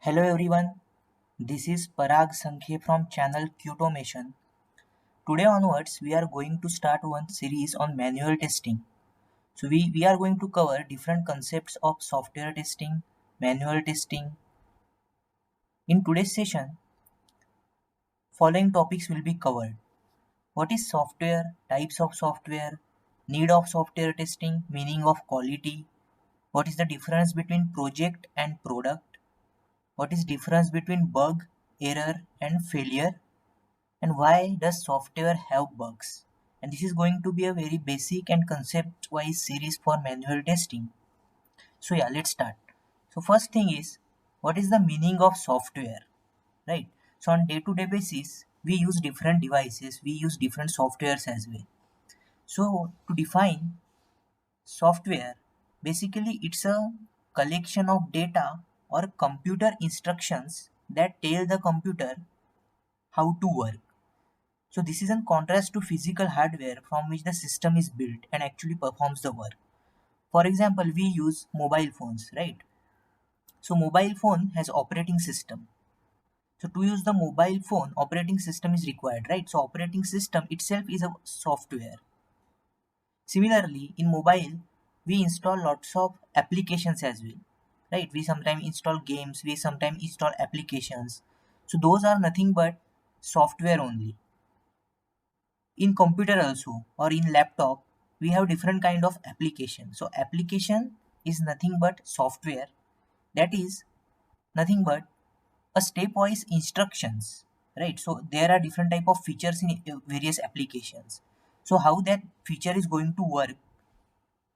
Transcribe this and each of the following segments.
Hello everyone, this is Parag Sankhe from channel Qtomation. Today onwards, we are going to start one series on manual testing. So we are going to cover different concepts of software testing, manual testing. In today's session, following topics will be covered. What is software, types of software, need of software testing, meaning of quality, what is the difference between project and product, what is difference between bug, error and failure, and why does software have bugs. And this is going to be a very basic and concept wise series for manual testing. So yeah, let's start. So first thing is, what is the meaning of software, right? So on day to day basis, we use different devices, we use different softwares as well. So to define software, basically it's a collection of data or computer instructions that tell the computer how to work. So this is in contrast to physical hardware from which the system is built and actually performs the work. For example, we use mobile phones, right? So mobile phone has operating system. So to use the mobile phone, operating system is required, right? So operating system itself is a software. Similarly, in mobile, we install lots of applications as well, right? We sometimes install games, we sometimes install applications. So those are nothing but software only. In computer also or in laptop, we have different kind of application. So application is nothing but software, that is nothing but a stepwise instructions, right? So there are different type of features in various applications. So how that feature is going to work,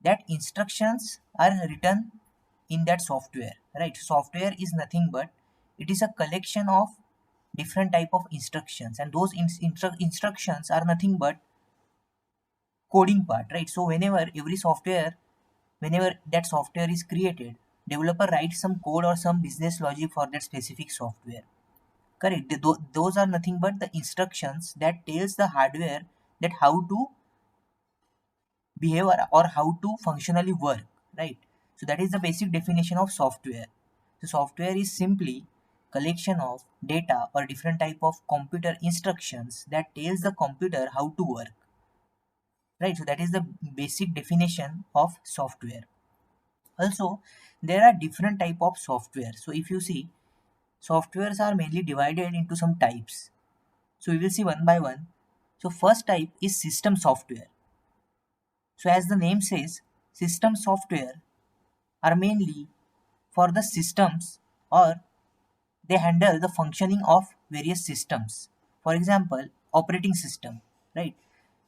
that instructions are written in that software, right? Software is nothing but it is a collection of different type of instructions, and those instructions are nothing but coding part, right? So whenever that software is created, developer writes some code or some business logic for that specific software. Correct. Those are nothing but the instructions that tells the hardware that how to behave or how to functionally work, right? So that is the basic definition of software. So software is simply collection of data or different type of computer instructions that tells the computer how to work, right? So that is the basic definition of software. Also, there are different type of software. So if you see, softwares are mainly divided into some types. So we will see one by one. So first type is system software. So as the name says, system software are mainly for the systems, or they handle the functioning of various systems. For example, operating system, right?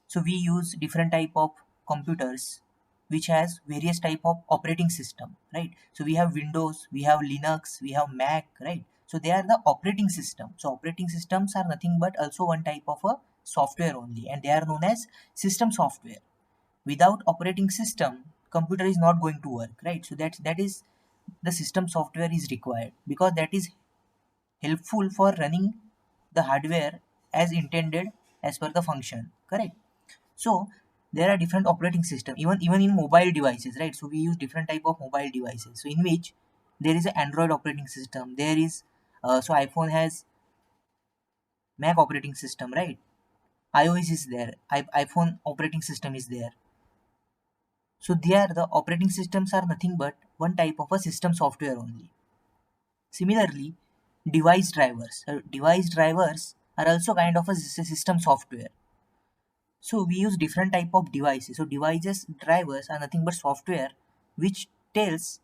So we use different type of computers which has various type of operating system, right? So we have Windows, we have Linux, we have Mac, right? So they are the operating system. So operating systems are nothing but also one type of a software only, and they are known as system software. Without operating system, computer is not going to work, right? So that is the system software is required because that is helpful for running the hardware as intended as per the function, correct? So there are different operating system, even in mobile devices, right? So we use different type of mobile devices, so in which there is an Android operating system, there is so iPhone has Mac operating system, right? iOS is there, iPhone operating system is there. So there the operating systems are nothing but one type of a system software only. Similarly, device drivers are also kind of a system software. So we use different type of devices. So devices drivers are nothing but software which tells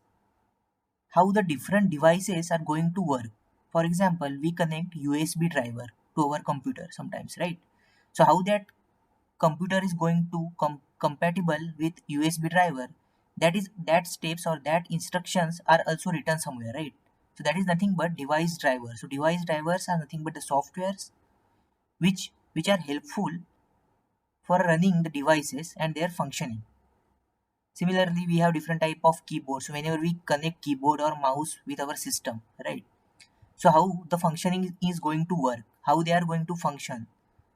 how the different devices are going to work. For example, we connect USB driver to our computer sometimes, right? So how that computer is going to compatible with USB driver, that is that steps or that instructions are also written somewhere, right? So that is nothing but device drivers. So device drivers are nothing but the softwares which are helpful for running the devices and their functioning. Similarly, we have different type of keyboards. So whenever we connect keyboard or mouse with our system, right? So how the functioning is going to work, how they are going to function,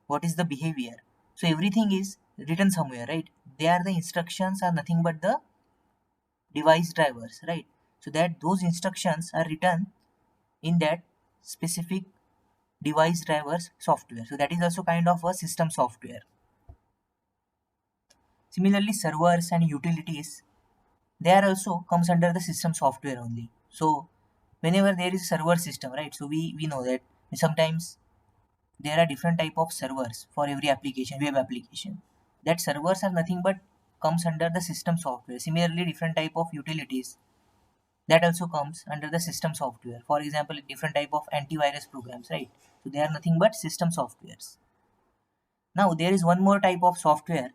what is the behavior. So everything is written somewhere, right? They are the instructions are nothing but the device drivers, right? So that those instructions are written in that specific device drivers software. So that is also kind of a system software. Similarly, servers and utilities, they are also comes under the system software only. So whenever there is a server system, right, so we know that sometimes there are different type of servers for every application, web application. That servers are nothing but comes under the system software. Similarly, different type of utilities, that also comes under the system software. For example, different type of antivirus programs, right? So they are nothing but system softwares. Now there is one more type of software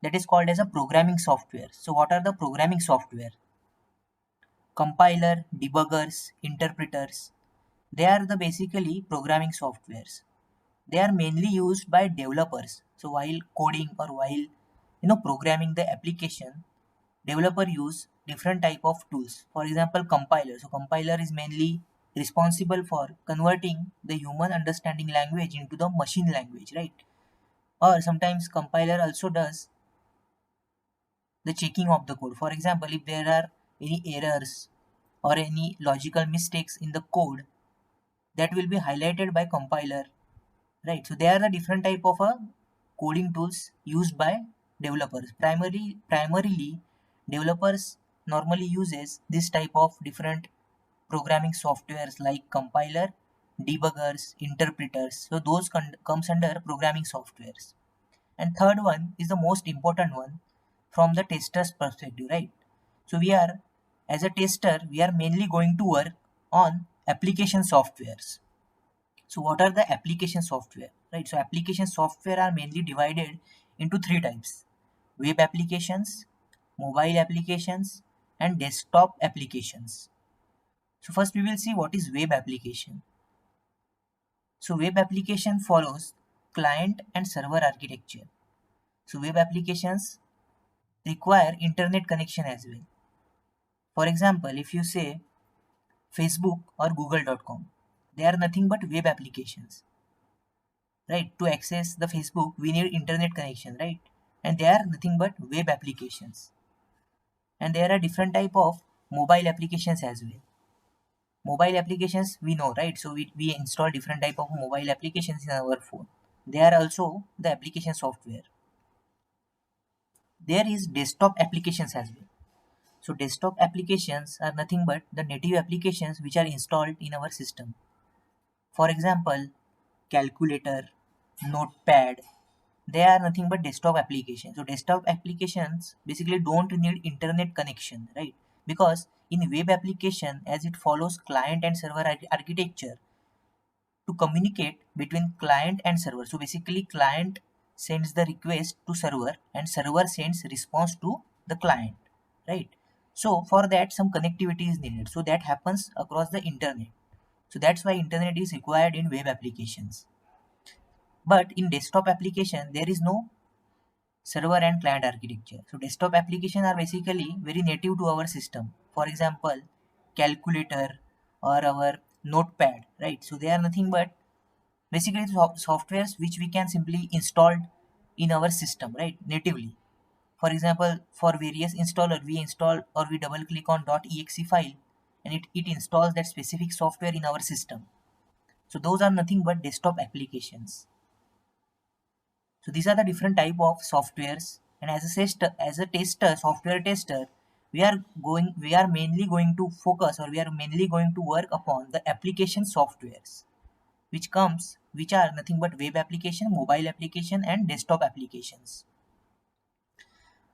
that is called as a programming software. So what are the programming software? Compiler, debuggers, interpreters, they are the basically programming softwares. They are mainly used by developers. So while coding or while programming the application, developer use different type of tools. For example, compiler. So compiler is mainly responsible for converting the human understanding language into the machine language, right? Or sometimes compiler also does the checking of the code. For example, if there are any errors or any logical mistakes in the code, that will be highlighted by compiler, right? So there are the different type of coding tools used by developers. Primarily developers normally uses this type of different programming softwares like compiler, debuggers, interpreters. So those comes under programming softwares. And third one is the most important one from the tester's perspective, right? So we are, as a tester, we are mainly going to work on application softwares. So what are the application software, right? So application software are mainly divided into three types: web applications, mobile applications, and desktop applications. So first we will see what is web application. So web application follows client and server architecture. So web applications require internet connection as well. For example, if you say Facebook or google.com, they are nothing but web applications, right? To access the Facebook we need internet connection, right? And they are nothing but web applications. And there are different type of mobile applications as well. Mobile applications we know, right? So we install different type of mobile applications in our phone. They are also the application software. There is desktop applications as well. So desktop applications are nothing but the native applications which are installed in our system. For example, calculator, notepad, they are nothing but desktop applications. So desktop applications basically don't need internet connection, right? Because in web application, as it follows client and server architecture, to communicate between client and server. So basically client sends the request to server and server sends response to the client, right? So for that some connectivity is needed. So that happens across the internet. So that's why internet is required in web applications. But in desktop application, there is no server and client architecture. So desktop application are basically very native to our system. For example, calculator or our notepad, right? So they are nothing but basically softwares which we can simply install in our system, right? Natively. For example, for various installer, we install or we double click on .exe file and it installs that specific software in our system. So those are nothing but desktop applications. So these are the different type of softwares, and as a tester, software tester, we are mainly going to focus or we are mainly going to work upon the application softwares, which are nothing but web application, mobile application, and desktop applications.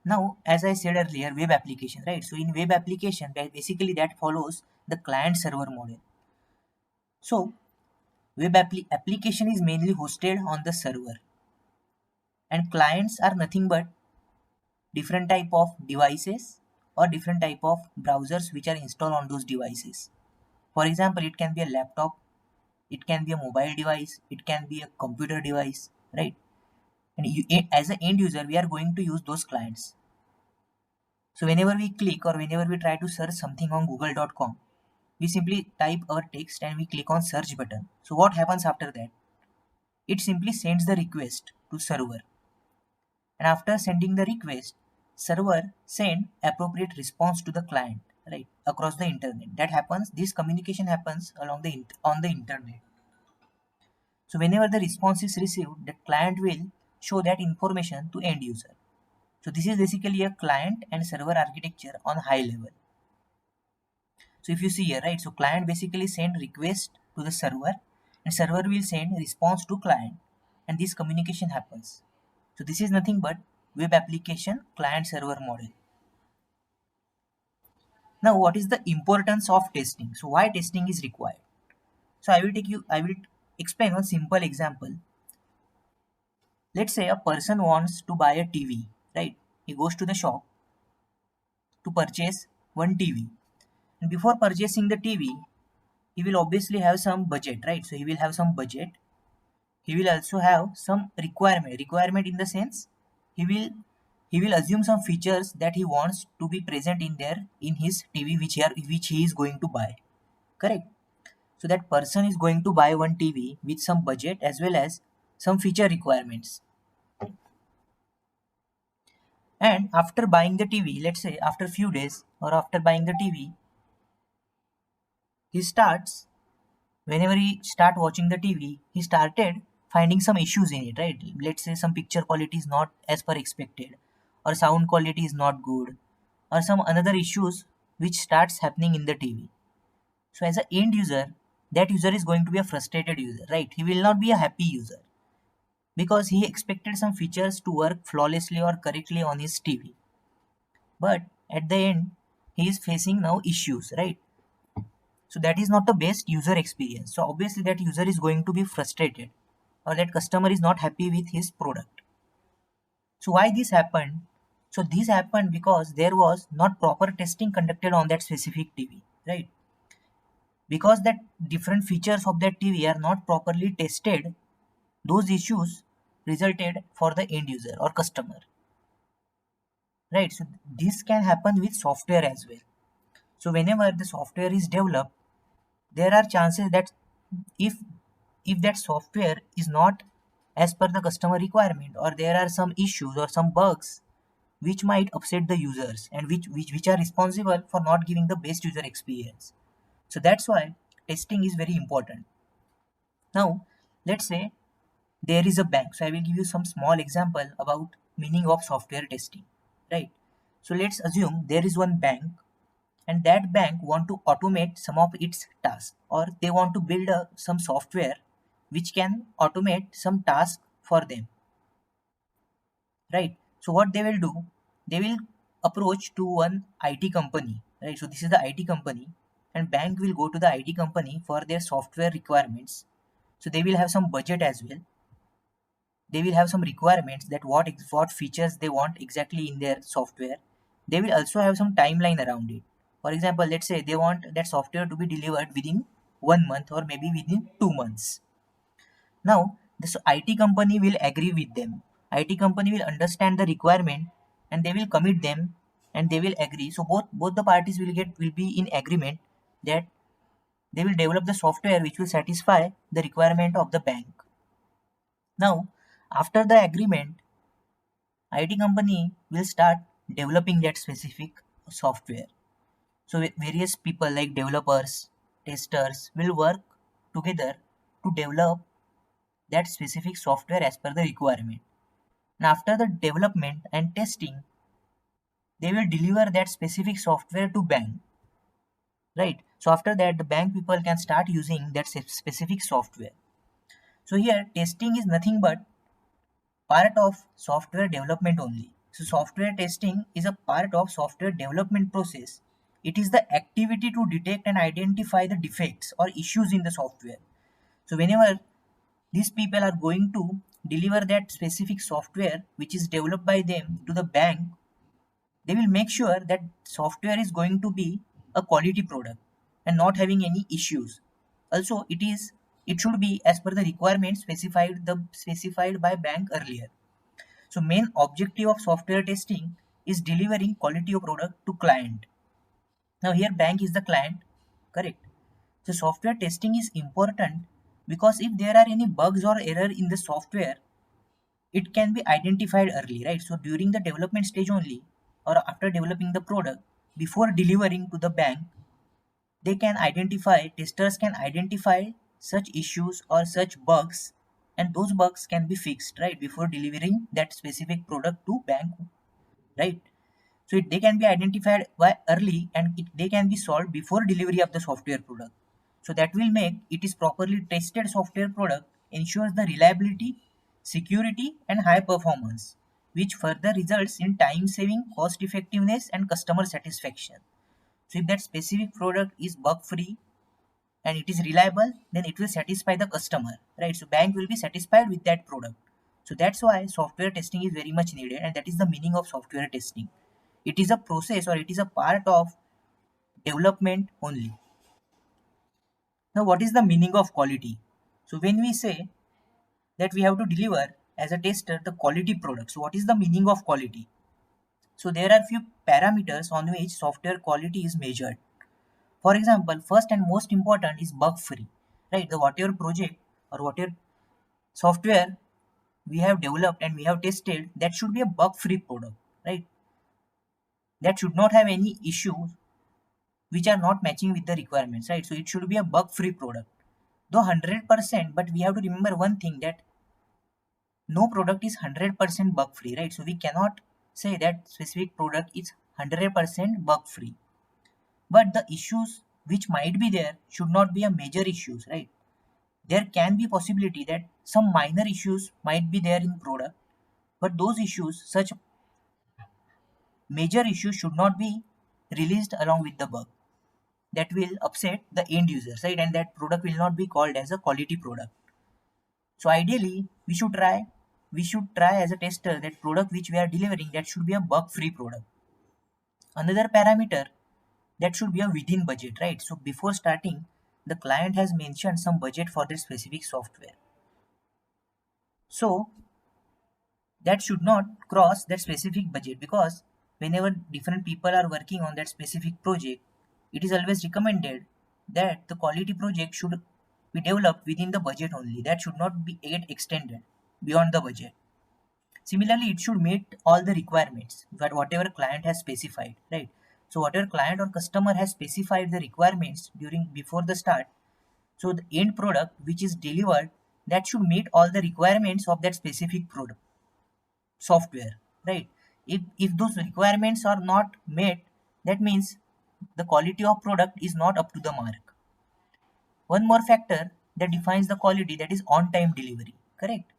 Now, as I said earlier, web application, right? So in web application, basically that follows the client server model. So application is mainly hosted on the server, and clients are nothing but different type of devices or different type of browsers which are installed on those devices. For example, it can be a laptop, it can be a mobile device, it can be a computer device, right? And as an end user, we are going to use those clients. So whenever we click or whenever we try to search something on google.com, we simply type our text and we click on search button. So what happens after that? It simply sends the request to server, and after sending the request, server send appropriate response to the client, right, across the internet. That happens, this communication happens along the on the internet. So whenever the response is received, the client will show that information to end user. So this is basically a client and server architecture on high level. So if you see here, right, so client basically send request to the server and server will send response to client, and this communication happens. So this is nothing but web application client server model. Now what is the importance of testing? So why testing is required? So I will explain one simple example. Let's say a person wants to buy a TV, right? He goes to the shop to purchase one TV. And before purchasing the TV, he will obviously have some budget, right? So he will have some budget. He will also have some requirement in the sense he will he will assume some features that he wants to be present in there in his TV which he is going to buy. Correct? So that person is going to buy one TV with some budget as well as some feature requirements. And after buying the TV, let's say after few days or after buying the TV, he starts whenever he start watching the TV, he started finding some issues in it, right? Let's say some picture quality is not as per expected, or sound quality is not good, or some another issues which starts happening in the TV. So as an end user, that user is going to be a frustrated user, right? He will not be a happy user because he expected some features to work flawlessly or correctly on his TV. But at the end, he is facing now issues, right? So that is not the best user experience. So obviously that user is going to be frustrated or that customer is not happy with his product. So why this happened? So this happened because there was not proper testing conducted on that specific TV, right? Because that different features of that TV are not properly tested, those issues resulted for the end user or customer, right? So this can happen with software as well. So whenever the software is developed, there are chances that if if that software is not as per the customer requirement or there are some issues or some bugs which might upset the users and which are responsible for not giving the best user experience. So that's why testing is very important. Now let's say there is a bank. So I will give you some small example about meaning of software testing, right? So let's assume there is one bank and that bank want to automate some of its tasks or they want to build some software which can automate some task for them, right? So what they will do, they will approach to one IT company, right? So this is the IT company and bank will go to the IT company for their software requirements. So they will have some budget as well, they will have some requirements that what features they want exactly in their software. They will also have some timeline around it. For example, let's say they want that software to be delivered within 1 month or maybe within 2 months. Now this IT company will agree with them. IT company will understand the requirement and they will commit them and they will agree. So both the parties will be in agreement that they will develop the software which will satisfy the requirement of the bank. Now after the agreement, IT company will start developing that specific software. So various people like developers, testers will work together to develop that specific software as per the requirement. And after the development and testing, they will deliver that specific software to bank, right? So after that, the bank people can start using that specific software. So here, testing is nothing but part of software development only. So software testing is a part of software development process. It is the activity to detect and identify the defects or issues in the software. So whenever these people are going to deliver that specific software which is developed by them to the bank, they will make sure that software is going to be a quality product and not having any issues. Also, it should be as per the requirements specified by bank earlier. So main objective of software testing is delivering quality of product to client. Now here bank is the client, correct? So software testing is important because if there are any bugs or error in the software, it can be identified early, right? So during the development stage only or after developing the product, before delivering to the bank, testers can identify such issues or such bugs, and those bugs can be fixed right before delivering that specific product to bank, right? So they can be identified by early, and they can be solved before delivery of the software product. So that will make it is properly tested software product ensures the reliability, security, and high performance, which further results in time saving, cost effectiveness, and customer satisfaction. So if that specific product is bug free and it is reliable, then it will satisfy the customer, right? So bank will be satisfied with that product. So that's why software testing is very much needed, and that is the meaning of software testing. It is a process, or it is a part of development only. Now, what is the meaning of quality? So when we say that we have to deliver as a tester the quality product, so what is the meaning of quality? So there are few parameters on which software quality is measured. For example, first and most important is bug free, right? The whatever project or whatever software we have developed and we have tested, that should be a bug free product, right? That should not have any issues which are not matching with the requirements, right? So it should be a bug free product. Though 100%, but we have to remember one thing, that no product is 100% bug free, right? So we cannot say that specific product is 100% bug free. But the issues which might be there should not be a major issues, right? There can be possibility that some minor issues might be there in product, but those issues, such major issues, should not be released along with the bug. That will upset the end users, right? And that product will not be called as a quality product. So ideally, we should try as a tester that product which we are delivering, that should be a bug-free product. Another parameter, that should be a within budget, right? So before starting, the client has mentioned some budget for their specific software. So that should not cross that specific budget, because whenever different people are working on that specific project, it is always recommended that the quality project should be developed within the budget only. That should not be get extended beyond the budget. Similarly, it should meet all the requirements that whatever client has specified, right? So whatever client or customer has specified the requirements during before the start, so the end product which is delivered, that should meet all the requirements of that specific product software, right? If those requirements are not met, that means the quality of product is not up to the mark. One more factor that defines the quality, that is on time delivery, correct?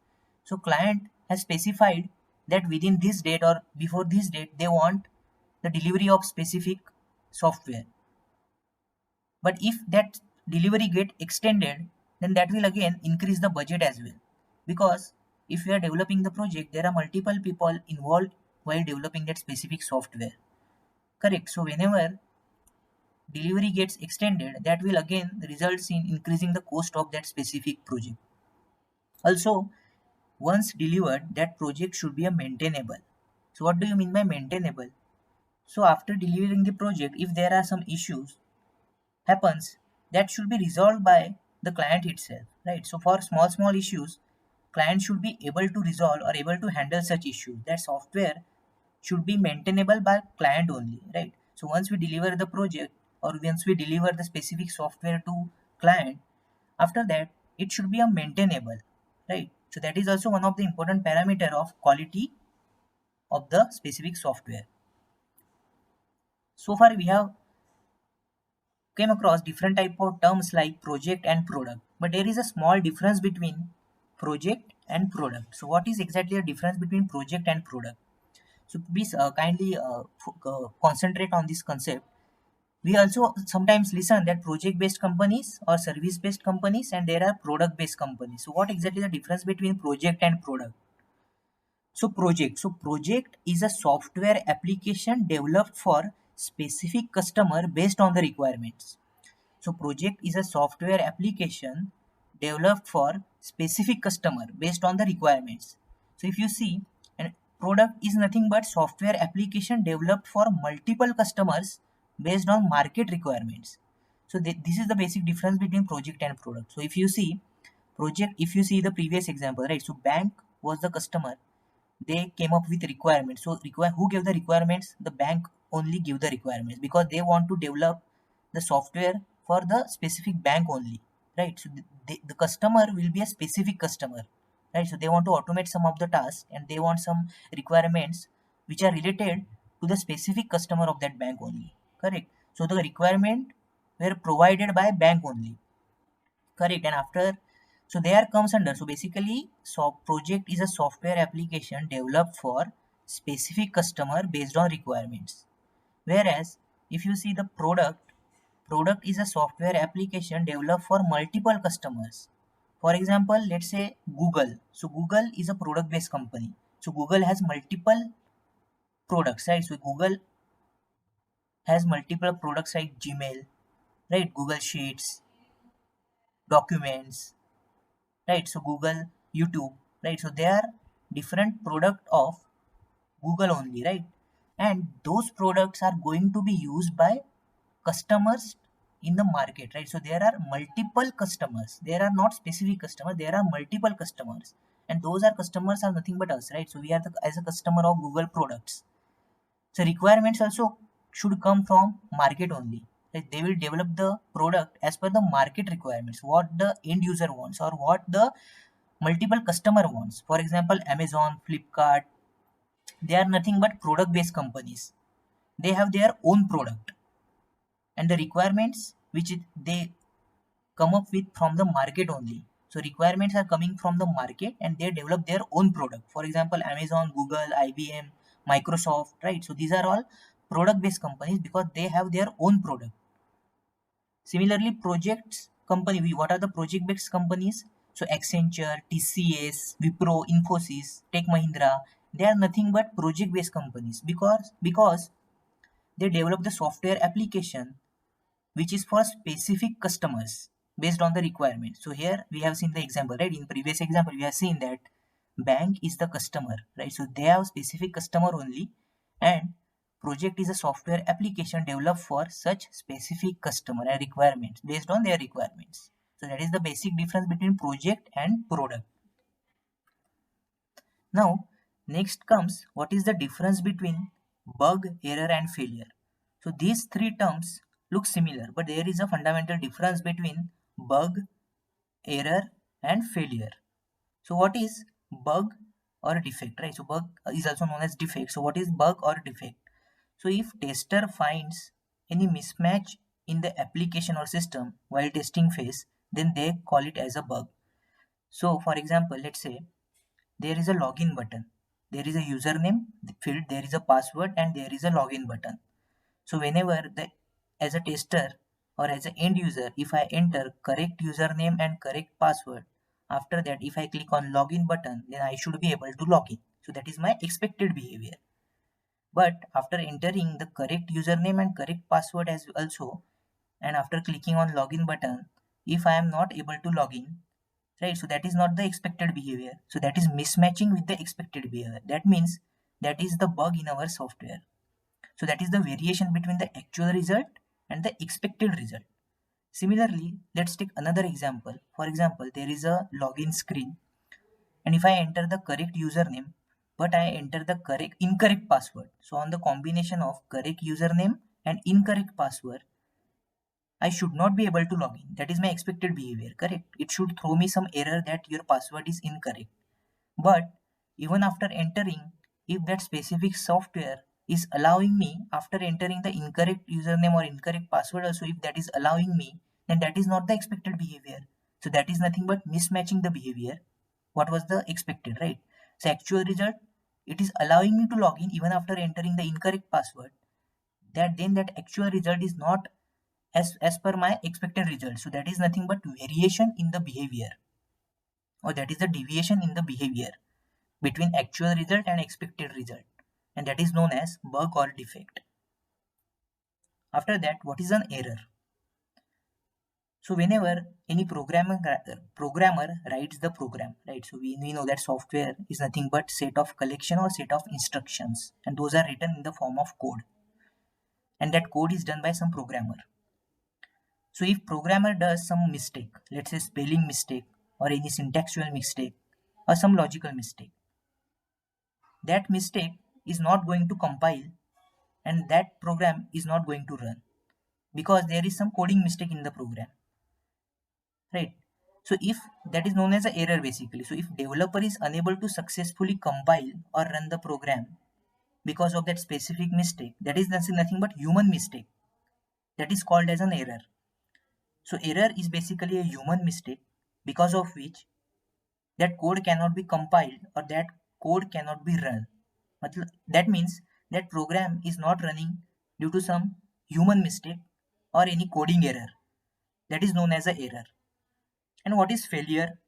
So client has specified that within this date or before this date they want the delivery of specific software, but if that delivery get extended, then that will again increase the budget as well, because if we are developing the project, there are multiple people involved while developing that specific software, correct? So whenever delivery gets extended, that will again results in increasing the cost of that specific project. Also, once delivered, that project should be a maintainable. So what do you mean by maintainable? So after delivering the project, if there are some issues happens, that should be resolved by the client itself, right? So for small issues, client should be able to resolve or able to handle such issues. That software should be maintainable by client only, right? So once we deliver the project, or once we deliver the specific software to client, after that it should be a maintainable, right? So that is also one of the important parameter of quality of the specific software. So far we have came across different type of terms like project and product, but there is a small difference between project and product. So what is exactly the difference between project and product? So please kindly concentrate on this concept. We also sometimes listen that project based companies or service based companies, and there are product based companies. So what exactly the difference between project and product? So project is a software application developed for specific customer based on the requirements. So project is a software application developed for specific customer based on the requirements. So if you see, a product is nothing but software application developed for multiple customers based on market requirements. So this is the basic difference between project and product. So if you see project, if you see the previous example, right? So bank was the customer. They came up with requirements. So who gave the requirements? The bank only give the requirements, because they want to develop the software for the specific bank only, right? So the customer will be a specific customer, right? So they want to automate some of the tasks and they want some requirements which are related to the specific customer of that bank only, correct? So the requirement were provided by bank only, correct? And after, so there comes under, so basically so project is a software application developed for specific customer based on requirements. Whereas if you see the product is a software application developed for multiple customers. For example, let's say Google. So Google is a product based company, so Google has multiple products, right? So Google has multiple products like Gmail, right? Google Sheets, documents, right? So Google, YouTube, right? So they are different product of Google only, right? And those products are going to be used by customers in the market, right? So there are multiple customers, there are not specific customer, there are multiple customers, and those are customers are nothing but us, right? So we are as a customer of Google products. So requirements also should come from market only. Like they will develop the product as per the market requirements, what the end user wants or what the multiple customer wants. For example, Amazon, Flipkart, they are nothing but product based companies. They have their own product, and the requirements which they come up with from the market only. So requirements are coming from the market and they develop their own product. For example, Amazon, Google, IBM, Microsoft, right? So these are all product based companies because they have their own product. Similarly, projects company, what are the project based companies? So Accenture, TCS, Wipro, Infosys, Tech Mahindra, they are nothing but project based companies because they develop the software application which is for specific customers based on the requirement. So here we have seen the example, right? In previous example, we have seen that bank is the customer, right? So they have specific customer only, and project is a software application developed for such specific customer and requirements based on their requirements. So that is the basic difference between project and product. Now, next comes what is the difference between bug, error, and failure. So these three terms look similar, but there is a fundamental difference between bug, error, and failure. So what is bug or defect, right? So bug is also known as defect. So what is bug or defect? So if tester finds any mismatch in the application or system while testing phase, then they call it as a bug. So for example, let's say there is a login button, there is a username field, there is a password, and there is a login button. So whenever as a tester or as an end user, if I enter correct username and correct password, after that if I click on login button, then I should be able to log in. So that is my expected behavior. But after entering the correct username and correct password as also, and after clicking on login button, if I am not able to log in, right? So that is not the expected behavior. So that is mismatching with the expected behavior. That means that is the bug in our software. So that is the variation between the actual result and the expected result. Similarly, let's take another example. For example, there is a login screen, and if I enter the correct username but I enter the incorrect password, so on the combination of correct username and incorrect password, I should not be able to log in. That is my expected behavior, correct? It should throw me some error that your password is incorrect. But even after entering, if that specific software is allowing me, after entering the incorrect username or incorrect password also, if that is allowing me, then that is not the expected behavior. So that is nothing but mismatching the behavior. What was the expected, right? So actual result, it is allowing me to log in even after entering the incorrect password. That actual result is not as per my expected result. So that is nothing but variation in the behavior, or that is the deviation in the behavior between actual result and expected result, and that is known as bug or defect. After that, what is an error? So whenever any programmer writes the program, right? So we know that software is nothing but set of collection or set of instructions, and those are written in the form of code, and that code is done by some programmer. So if programmer does some mistake, let's say spelling mistake or any syntactual mistake or some logical mistake, that mistake is not going to compile and that program is not going to run because there is some coding mistake in the program, right? So if that is known as an error basically. So if developer is unable to successfully compile or run the program because of that specific mistake, that is nothing but human mistake, that is called as an error. So error is basically a human mistake because of which that code cannot be compiled or that code cannot be run. That means that program is not running due to some human mistake or any coding error. That is known as an error. And what is failure?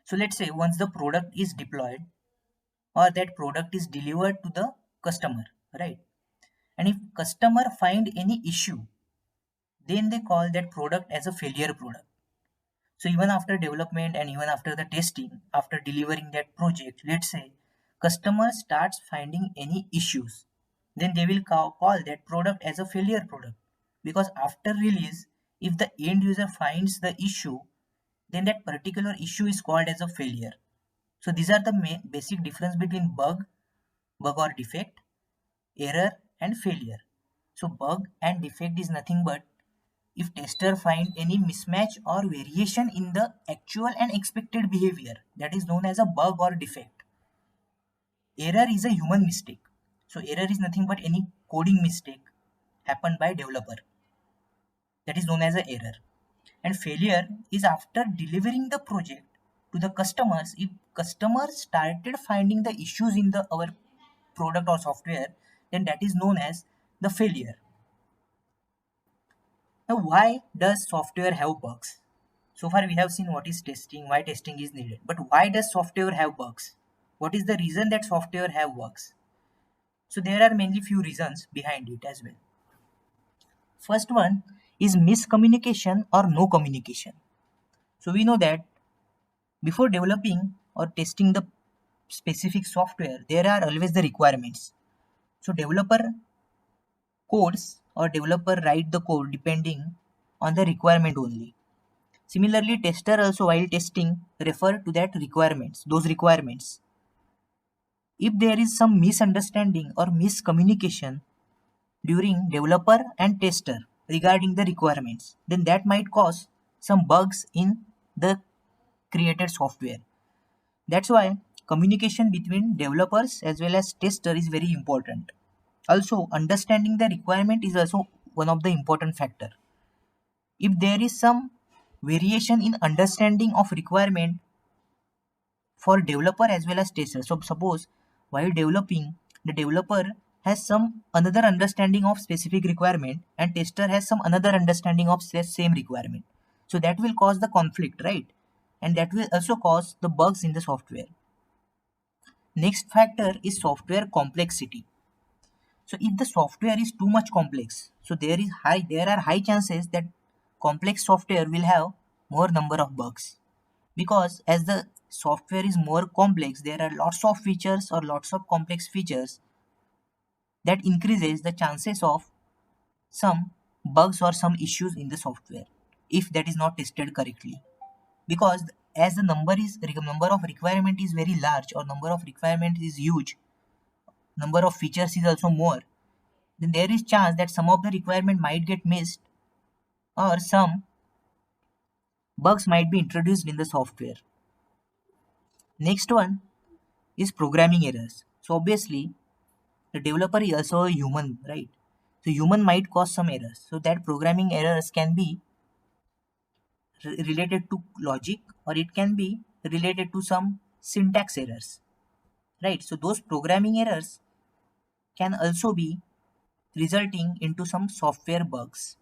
So let's say once the product is deployed or that product is delivered to the customer, right? And if customer find any issue, then they call that product as a failure product. So even after development and even after the testing, after delivering that project, let's say customer starts finding any issues, then they will call that product as a failure product. Because after release, if the end user finds the issue, then that particular issue is called as a failure. So these are the main basic difference between bug or defect, error and failure. So bug and defect is nothing but if tester find any mismatch or variation in the actual and expected behavior, that is known as a bug or defect. Error is a human mistake. So error is nothing but any coding mistake happened by developer, that is known as an error. And failure is after delivering the project to the customers, if customers started finding the issues in the our product or software, then that is known as the failure. Now, why does software have bugs? So far, we have seen what is testing, why testing is needed. But why does software have bugs? What is the reason that software have bugs? So there are mainly few reasons behind it as well. First one is miscommunication or no communication. So we know that before developing or testing the specific software, there are always the requirements. So developer codes or developer write the code depending on the requirement only. Similarly, tester also while testing refer to that requirements, those requirements. If there is some misunderstanding or miscommunication during developer and tester regarding the requirements, then that might cause some bugs in the created software. That's why communication between developers as well as tester is very important. Also, understanding the requirement is also one of the important factor. If there is some variation in understanding of requirement for developer as well as tester. So suppose while developing, the developer has some another understanding of specific requirement and tester has some another understanding of same requirement. So that will cause the conflict, right? And that will also cause the bugs in the software. Next factor is software complexity. So if the software is too much complex, so there are high chances that complex software will have more number of bugs. Because as the software is more complex, there are lots of features or lots of complex features that increases the chances of some bugs or some issues in the software if that is not tested correctly. Because as the number of requirement is very large or number of requirement is huge, number of features is also more, then there is chance that some of the requirement might get missed or some bugs might be introduced in the software. Next one is programming errors. So obviously the developer is also a human, right? So human might cause some errors. So that programming errors can be related to logic or it can be related to some syntax errors, right? So those programming errors can also be resulting into some software bugs.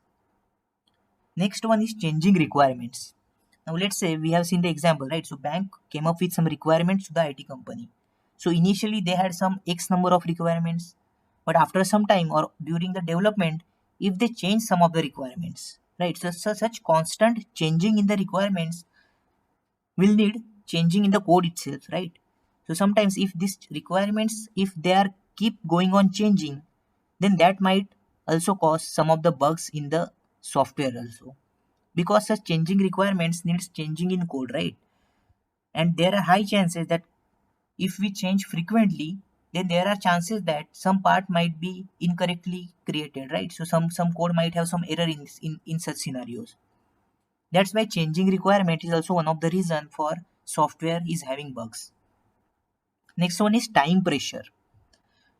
Next one is changing requirements. Now let's say we have seen the example, right? So bank came up with some requirements to the IT company. So initially they had some X number of requirements, but after some time or during the development, if they change some of the requirements, right? So such constant changing in the requirements will need changing in the code itself, right? So sometimes if these requirements, if they are keep going on changing, then that might also cause some of the bugs in the software also, because such changing requirements needs changing in code, right? And there are high chances that if we change frequently, then there are chances that some part might be incorrectly created, right? So some code might have some error in such scenarios. That's why changing requirement is also one of the reason for software is having bugs. Next one is time pressure.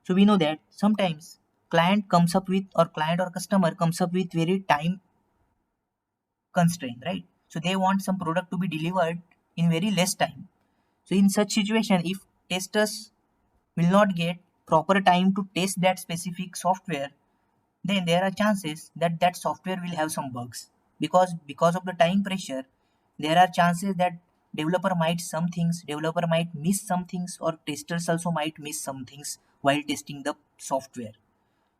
So we know that sometimes client or customer comes up with very time constraint, right? So they want some product to be delivered in very less time. So in such situation, if testers will not get proper time to test that specific software, then there are chances that that software will have some bugs, because of the time pressure. There are chances that developer might miss some things, or testers also might miss some things while testing the software.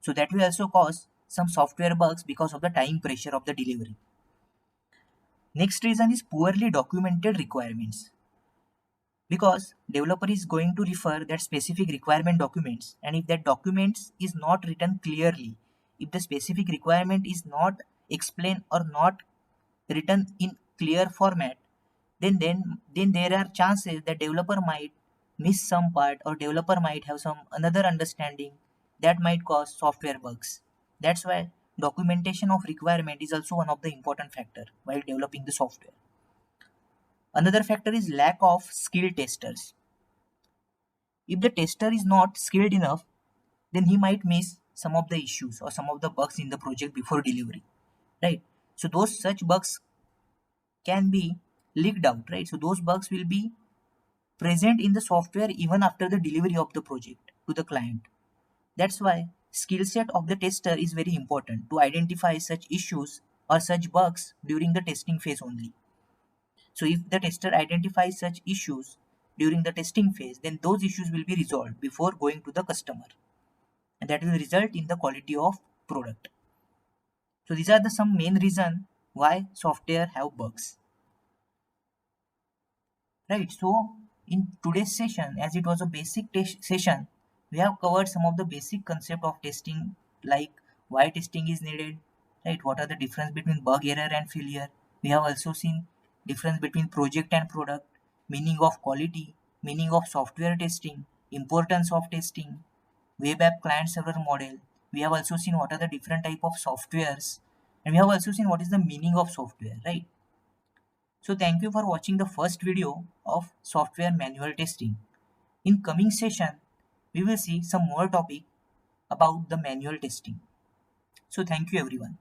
So that will also cause some software bugs because of the time pressure of the delivery. Next reason is poorly documented requirements, because developer is going to refer that specific requirement documents, and if that documents is not written clearly, if the specific requirement is not explained or not written in clear format, then there are chances that developer might miss some part, or developer might have some another understanding that might cause software bugs. That's why documentation of requirement is also one of the important factor while developing the software. Another factor is lack of skilled testers. If the tester is not skilled enough, then he might miss some of the issues or some of the bugs in the project before delivery, right? So those such bugs can be leaked out, right? So those bugs will be present in the software even after the delivery of the project to the client. That's why skill set of the tester is very important to identify such issues or such bugs during the testing phase only. So if the tester identifies such issues during the testing phase, then those issues will be resolved before going to the customer, and that will result in the quality of product. So these are the some main reason why software have bugs, right? So in today's session, as it was a basic test session, we have covered some of the basic concept of testing, like why testing is needed, right? What are the difference between bug, error and failure? We have also seen difference between project and product, meaning of quality, meaning of software testing, importance of testing, web app client server model. We have also seen what are the different type of softwares, and we have also seen what is the meaning of software, right? So thank you for watching the first video of software manual testing. In coming session, we will see some more topic about the manual testing. So thank you everyone.